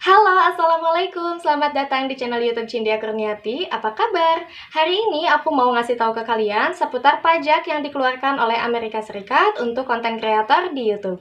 Halo, Assalamualaikum. Selamat datang di channel YouTube Cynthia Kurniati. Apa kabar? Hari ini aku mau ngasih tahu ke kalian seputar pajak yang dikeluarkan oleh Amerika Serikat untuk konten kreator di YouTube.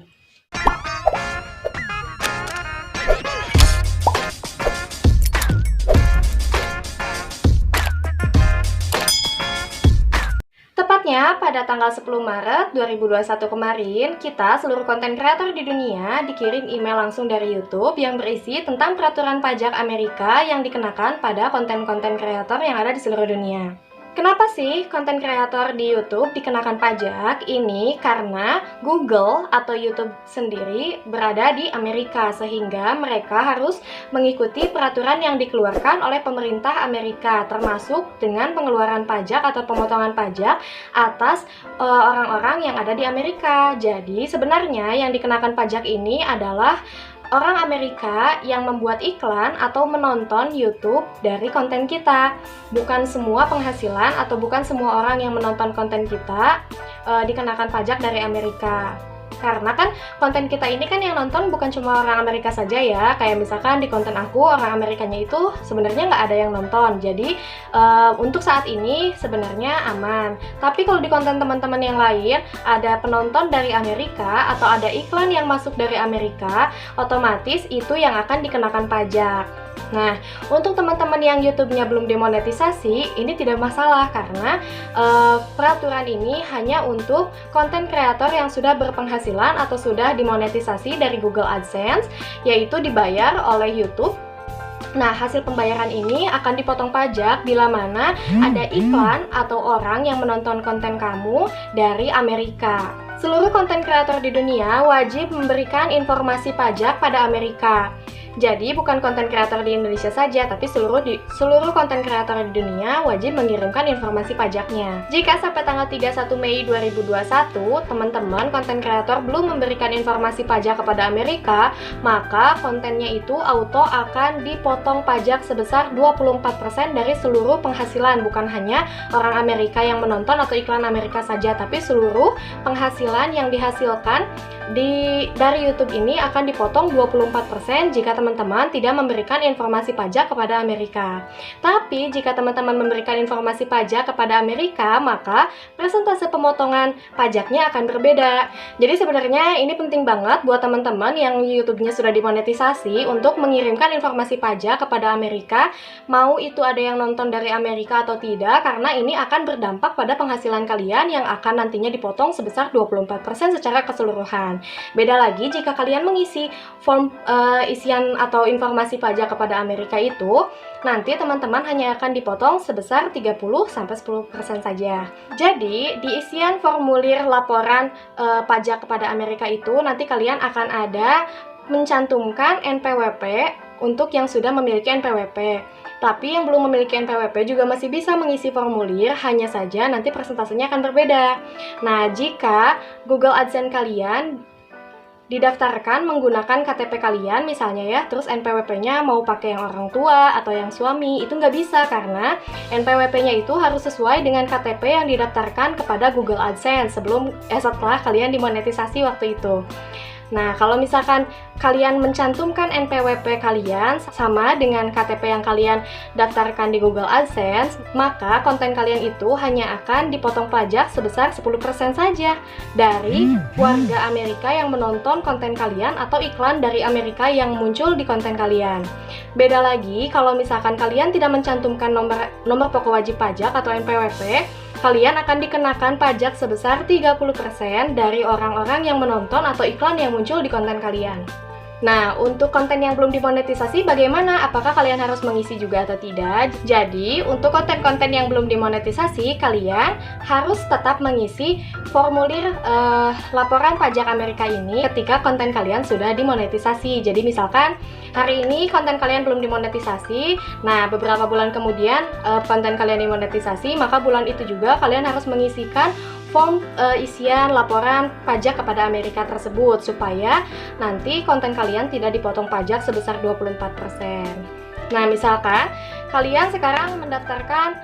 Tepatnya pada tanggal 10 Maret 2021 kemarin, kita seluruh konten kreator di dunia dikirim email langsung dari YouTube yang berisi tentang peraturan pajak Amerika yang dikenakan pada konten-konten kreator yang ada di seluruh dunia. Kenapa sih konten kreator di YouTube dikenakan pajak? Ini karena Google atau YouTube sendiri berada di Amerika, sehingga mereka harus mengikuti peraturan yang dikeluarkan oleh pemerintah Amerika, termasuk dengan pengeluaran pajak atau pemotongan pajak atas orang-orang yang ada di Amerika. Jadi sebenarnya yang dikenakan pajak ini adalah orang Amerika yang membuat iklan atau menonton YouTube dari konten kita. Bukan semua penghasilan atau bukan semua orang yang menonton konten kita dikenakan pajak dari Amerika. Karena kan konten kita ini kan yang nonton bukan cuma orang Amerika saja ya. Kayak misalkan di konten aku orang Amerikanya itu sebenarnya nggak ada yang nonton. Jadi untuk saat ini sebenarnya aman. Tapi kalau di konten teman-teman yang lain ada penonton dari Amerika atau ada iklan yang masuk dari Amerika, otomatis itu yang akan dikenakan pajak. Nah, untuk teman-teman yang YouTube-nya belum demonetisasi, ini tidak masalah karena peraturan ini hanya untuk konten kreator yang sudah berpenghasilan atau sudah dimonetisasi dari Google AdSense, yaitu dibayar oleh YouTube. Nah, hasil pembayaran ini akan dipotong pajak bila mana ada iklan atau orang yang menonton konten kamu dari Amerika. Seluruh konten kreator di dunia wajib memberikan informasi pajak pada Amerika. Jadi bukan konten kreator di Indonesia saja, tapi seluruh konten kreator di dunia wajib mengirimkan informasi pajaknya. Jika sampai tanggal 31 Mei 2021, teman-teman konten kreator belum memberikan informasi pajak kepada Amerika, maka kontennya itu auto akan dipotong pajak sebesar 24% dari seluruh penghasilan. Bukan hanya orang Amerika yang menonton atau iklan Amerika saja, tapi seluruh penghasilan yang dihasilkan dari YouTube ini akan dipotong 24% jika teman-teman tidak memberikan informasi pajak kepada Amerika. Tapi jika teman-teman memberikan informasi pajak kepada Amerika, maka persentase pemotongan pajaknya akan berbeda. Jadi sebenarnya ini penting banget buat teman-teman yang YouTube-nya sudah dimonetisasi untuk mengirimkan informasi pajak kepada Amerika, mau itu ada yang nonton dari Amerika atau tidak, karena ini akan berdampak pada penghasilan kalian yang akan nantinya dipotong sebesar 24% secara keseluruhan. Beda lagi jika kalian mengisi form isian atau informasi pajak kepada Amerika itu, nanti teman-teman hanya akan dipotong sebesar 30-10% saja. Jadi, di isian formulir laporan pajak kepada Amerika itu, nanti kalian akan ada mencantumkan NPWP untuk yang sudah memiliki NPWP. Tapi yang belum memiliki NPWP juga masih bisa mengisi formulir, hanya saja nanti persentasenya akan berbeda. Nah, jika Google AdSense kalian didaftarkan menggunakan KTP kalian misalnya ya, terus NPWP-nya mau pakai yang orang tua atau yang suami, itu nggak bisa karena NPWP-nya itu harus sesuai dengan KTP yang didaftarkan kepada Google AdSense setelah kalian dimonetisasi waktu itu. Nah, kalau misalkan kalian mencantumkan NPWP kalian sama dengan KTP yang kalian daftarkan di Google AdSense, maka konten kalian itu hanya akan dipotong pajak sebesar 10% saja dari warga Amerika yang menonton konten kalian atau iklan dari Amerika yang muncul di konten kalian. Beda lagi kalau misalkan kalian tidak mencantumkan nomor pokok wajib pajak atau NPWP, kalian akan dikenakan pajak sebesar 30% dari orang-orang yang menonton atau iklan yang muncul di konten kalian. Nah, untuk konten yang belum dimonetisasi bagaimana? Apakah kalian harus mengisi juga atau tidak? Jadi, untuk konten-konten yang belum dimonetisasi, kalian harus tetap mengisi formulir laporan pajak Amerika ini ketika konten kalian sudah dimonetisasi. Jadi, misalkan hari ini konten kalian belum dimonetisasi, nah beberapa bulan kemudian konten kalian dimonetisasi, maka bulan itu juga kalian harus mengisikan form isian laporan pajak kepada Amerika tersebut supaya nanti konten kalian tidak dipotong pajak sebesar 24%. Nah, misalkan kalian sekarang mendaftarkan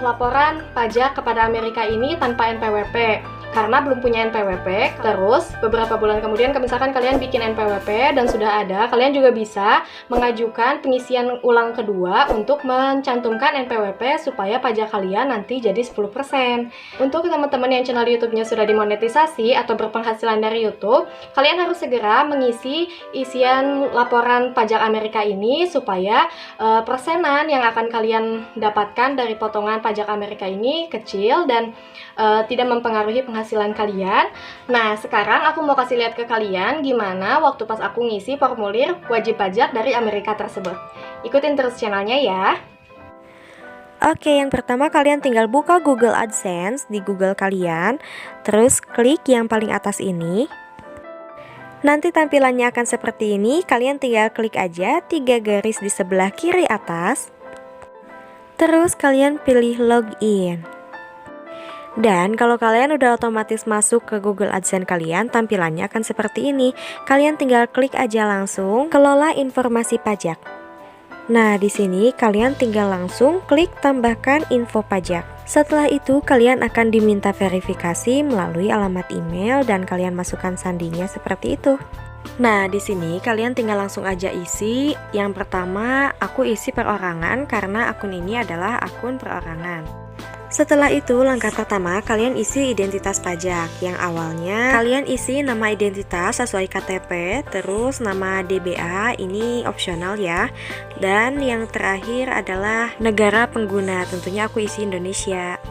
laporan pajak kepada Amerika ini tanpa NPWP. karena belum punya NPWP. Terus beberapa bulan kemudian misalkan kalian bikin NPWP dan sudah ada, kalian juga bisa mengajukan pengisian ulang kedua untuk mencantumkan NPWP supaya pajak kalian nanti jadi 10%. Untuk teman-teman yang channel YouTube-nya sudah dimonetisasi atau berpenghasilan dari YouTube, kalian harus segera mengisi isian laporan pajak Amerika ini supaya persenan yang akan kalian dapatkan dari potongan pajak Amerika ini kecil dan tidak mempengaruhi penghasilan kalian. Nah, sekarang aku mau kasih lihat ke kalian gimana waktu pas aku ngisi formulir wajib pajak dari Amerika tersebut. Ikutin terus channelnya ya. Oke, yang pertama kalian tinggal buka Google AdSense di Google kalian, terus klik yang paling atas ini. Nanti tampilannya akan seperti ini, kalian tinggal klik aja 3 garis di sebelah kiri atas. Terus kalian pilih login. Dan kalau kalian udah otomatis masuk ke Google AdSense kalian, tampilannya akan seperti ini. Kalian tinggal klik aja langsung kelola informasi pajak. Nah, di sini kalian tinggal langsung klik tambahkan info pajak. Setelah itu kalian akan diminta verifikasi melalui alamat email dan kalian masukkan sandinya seperti itu. Nah, di sini kalian tinggal langsung aja isi. Yang pertama, aku isi perorangan karena akun ini adalah akun perorangan. Setelah itu, langkah pertama kalian isi identitas pajak. Yang awalnya kalian isi nama identitas sesuai KTP, terus nama DBA, ini opsional ya. Dan yang terakhir adalah negara pengguna, tentunya aku isi Indonesia.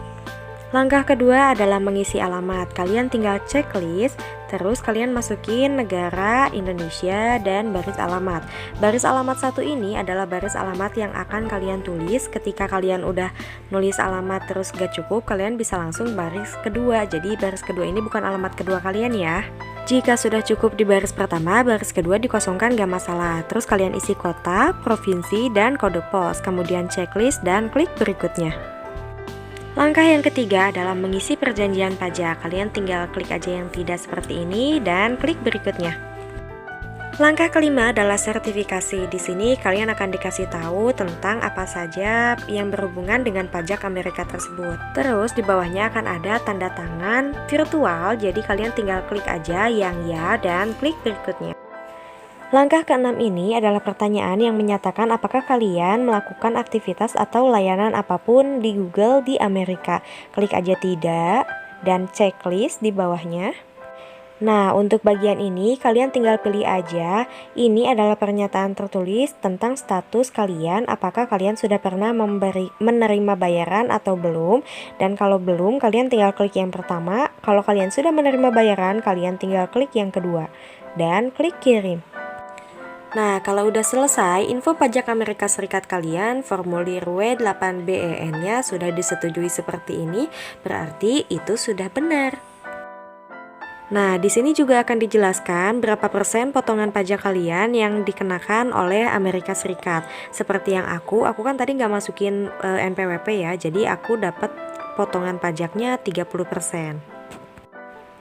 Langkah kedua adalah mengisi alamat. Kalian tinggal checklist, terus kalian masukin negara Indonesia dan baris alamat. Baris alamat satu ini adalah baris alamat yang akan kalian tulis. Ketika kalian udah nulis alamat terus gak cukup, kalian bisa langsung baris kedua. Jadi baris kedua ini bukan alamat kedua kalian ya. Jika sudah cukup di baris pertama, baris kedua dikosongkan gak masalah. Terus kalian isi kota, provinsi, dan kode pos. Kemudian checklist dan klik berikutnya. Langkah yang ketiga adalah mengisi perjanjian pajak. Kalian tinggal klik aja yang tidak seperti ini dan klik berikutnya. Langkah kelima adalah sertifikasi. Di sini kalian akan dikasih tahu tentang apa saja yang berhubungan dengan pajak Amerika tersebut. Terus di bawahnya akan ada tanda tangan virtual. Jadi kalian tinggal klik aja yang ya dan klik berikutnya. Langkah keenam ini adalah pertanyaan yang menyatakan apakah kalian melakukan aktivitas atau layanan apapun di Google di Amerika. Klik aja tidak dan checklist di bawahnya. Nah, untuk bagian ini kalian tinggal pilih aja. Ini adalah pernyataan tertulis tentang status kalian, apakah kalian sudah pernah menerima bayaran atau belum. Dan kalau belum, kalian tinggal klik yang pertama. Kalau kalian sudah menerima bayaran, kalian tinggal klik yang kedua dan klik kirim. Nah, kalau udah selesai, info pajak Amerika Serikat kalian, formulir W8BEN-nya sudah disetujui seperti ini, berarti itu sudah benar. Nah, di sini juga akan dijelaskan berapa persen potongan pajak kalian yang dikenakan oleh Amerika Serikat. Seperti yang aku kan tadi nggak masukin NPWP ya, jadi aku dapat potongan pajaknya 30%.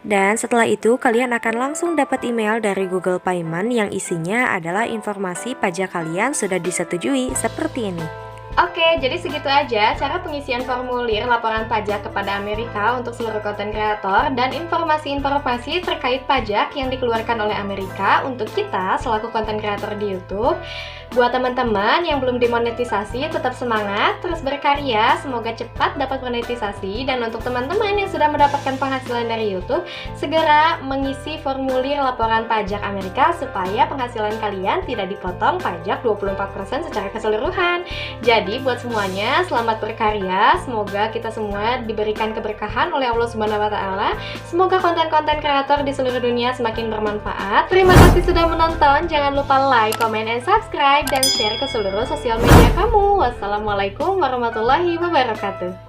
Dan setelah itu kalian akan langsung dapat email dari Google Payment yang isinya adalah informasi pajak kalian sudah disetujui seperti ini. Oke, jadi segitu aja cara pengisian formulir laporan pajak kepada Amerika untuk seluruh konten kreator dan informasi-informasi terkait pajak yang dikeluarkan oleh Amerika untuk kita selaku konten kreator di YouTube. Buat teman-teman yang belum dimonetisasi, tetap semangat, terus berkarya, semoga cepat dapat monetisasi. Dan untuk teman-teman yang sudah mendapatkan penghasilan dari YouTube, segera mengisi formulir laporan pajak Amerika supaya penghasilan kalian tidak dipotong pajak 24% secara keseluruhan. Jadi buat semuanya, selamat berkarya. Semoga kita semua diberikan keberkahan oleh Allah Subhanahu wa Ta'ala. Semoga konten-konten kreator di seluruh dunia semakin bermanfaat. Terima kasih sudah menonton. Jangan lupa like, comment, and subscribe, dan share ke seluruh sosial media kamu. Wassalamualaikum warahmatullahi wabarakatuh.